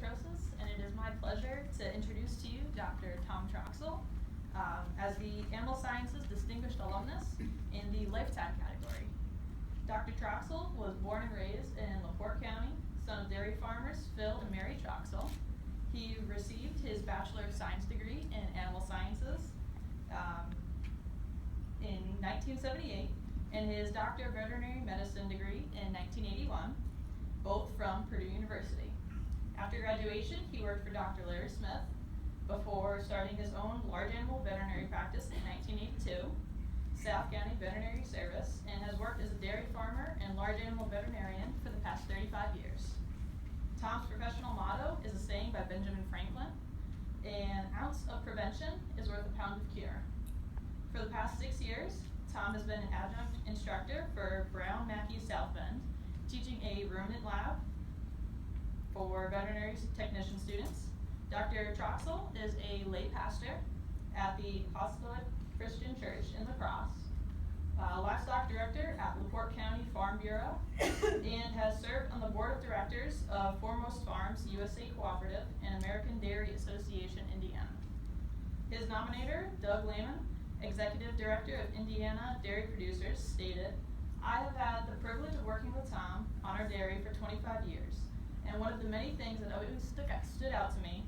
Troxel, and it is my pleasure to introduce to you Dr. Tom Troxel as the Animal Sciences Distinguished Alumnus in the Lifetime category. Dr. Troxel was born and raised in LaPorte County, son of dairy farmers Phil and Mary Troxel. He received his Bachelor of Science degree in Animal Sciences in 1978 and his Doctor of Veterinary Medicine degree in 1981, both from Purdue University. After graduation, he worked for Dr. Larry Smith before starting his own large animal veterinary practice in 1982, South County Veterinary Service, and has worked as a dairy farmer and large animal veterinarian for the past 35 years. Tom's professional motto is a saying by Benjamin Franklin: an ounce of prevention is worth a pound of cure. For the past 6 years, Tom has been an adjunct instructor for Brown Mackey South Bend, teaching a ruminant lab for veterinary technician students. Dr. Troxel is a lay pastor at the Apostolic Christian Church in La Crosse, livestock director at LaPorte County Farm Bureau, and has served on the board of directors of Foremost Farms USA Cooperative and American Dairy Association Indiana. His nominator, Doug Lehman, executive director of Indiana Dairy Producers, stated, "I have had the privilege of working with Tom on our dairy for 25 years, and one of the many things that always stood out to me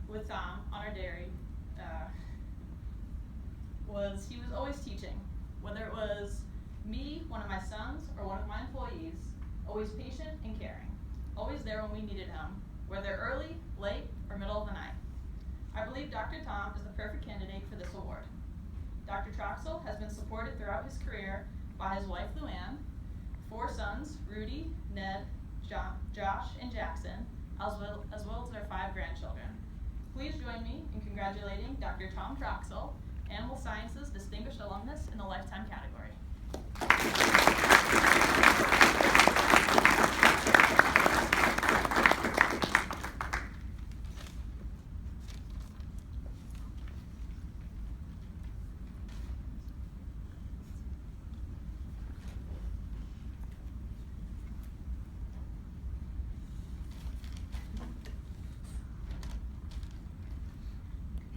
with Tom on our dairy was he was always teaching, whether it was me, one of my sons, or one of my employees, always patient and caring, always there when we needed him, whether early, late, or middle of the night. I believe Dr. Tom is the perfect candidate for this award. Dr. Troxel has been supported throughout his career by his wife Luann, 4 sons, Rudy, Ned, Josh, and Jackson, as well as their 5 grandchildren. Please join me in congratulating Dr. Tom Troxel, Animal Sciences Distinguished Alumnus in the Lifetime category.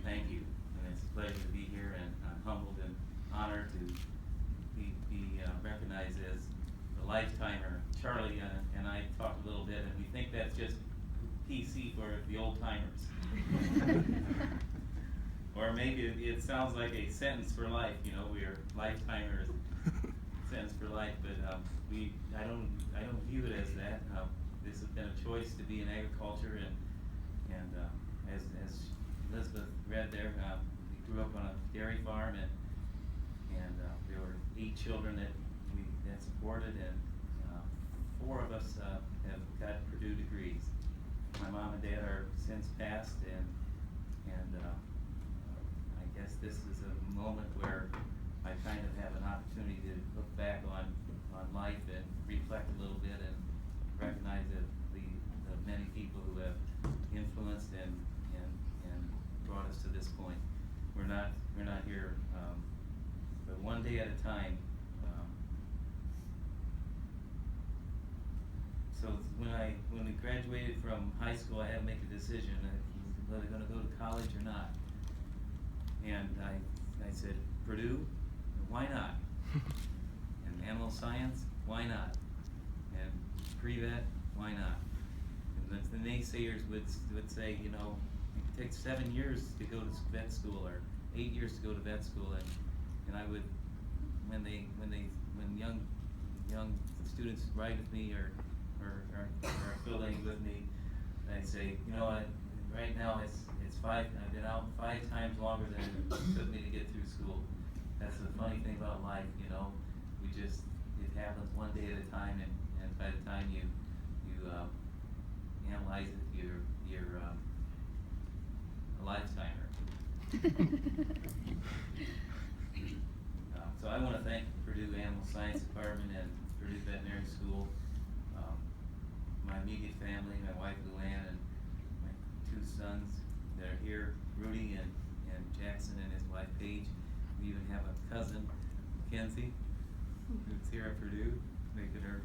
Thank you, and it's a pleasure to be here, and I'm humbled and honored to be recognized as the Lifetimer. Charlie and I talked a little bit, and we think that's just PC for the old timers. Or maybe it sounds like a sentence for life, you know, we are Lifetimers, sentence for life, but I don't view it as that. This has been a choice to be in agriculture, and as Elizabeth read there, we grew up on a dairy farm, and there were 8 children that we supported, and 4 of us have got Purdue degrees. My mom and dad are since passed, and I guess this is a moment where I kind of have an opportunity to look back on life and reflect a little bit and recognize the many people who have influenced and brought us to this point. We're not here, but one day at a time. So when we graduated from high school, I had to make a decision: whether going to go to college or not. And I said, Purdue, why not? And animal science, why not? And pre-vet, why not? And the naysayers would say, you know, it takes 7 years to go to vet school, or 8 years to go to vet school, and I would, when young students ride with me or are affiliated with me, I'd say, you know, right now it's 5. I've been out 5 times longer than it took me to get through school. That's the funny thing about life, you know. It happens one day at a time, and by the time you analyze it, you're a lifetimer. So I want to thank Purdue Animal Science Department and Purdue Veterinary School, my immediate family, my wife Luann, and my 2 sons that are here, Rudy and Jackson, and his wife Paige. We even have a cousin, Mackenzie, who's here at Purdue, making her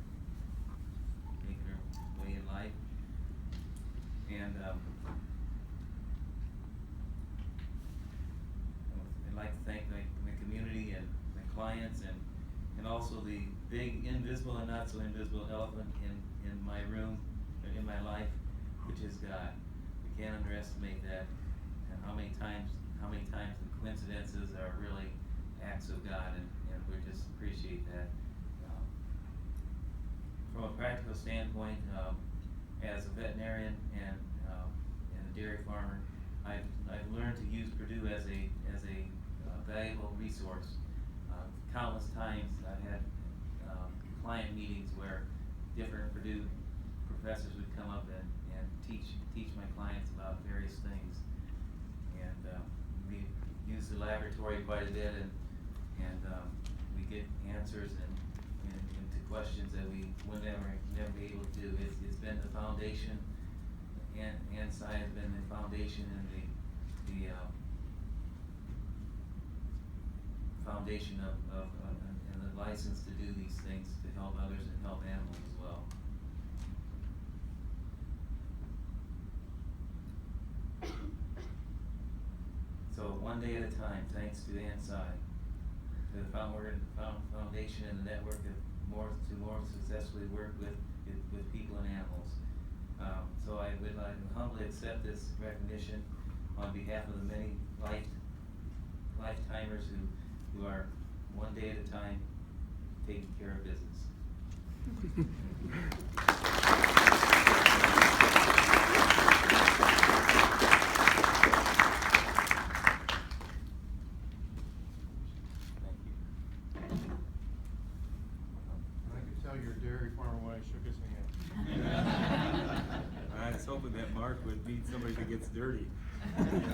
way in life. And I'd like to thank my community and my clients, and also the big invisible and not so invisible elephant in my room, in my life, which is God. We can't underestimate that, and how many times the coincidences are really acts of God, and we just appreciate that. From a practical standpoint, as a veterinarian and a dairy farmer, I've learned to use Purdue as a valuable resource. Countless times I've had client meetings where different Purdue professors would come up and teach my clients about various things, and we use the laboratory quite a bit, and we get answers and to questions that we would never be able to do. It's been the foundation, and science has been the foundation and the foundation of and the license to do these things to help others and help animals as well. So one day at a time, thanks to ANSI, to the foundation and the network of more successfully work with people and animals. So I would like to humbly accept this recognition on behalf of the many lifetimers who are one day at a time taking care of business. Your dairy farmer when I shook his hand. I was hoping that Mark would meet somebody that gets dirty. Thank you so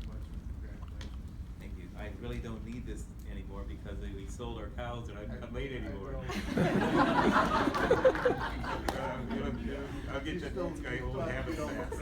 much, and congratulations. Thank you. I really don't need this anymore because we sold our cows and I'm not late anymore. I'll get you. It's got old habits fast.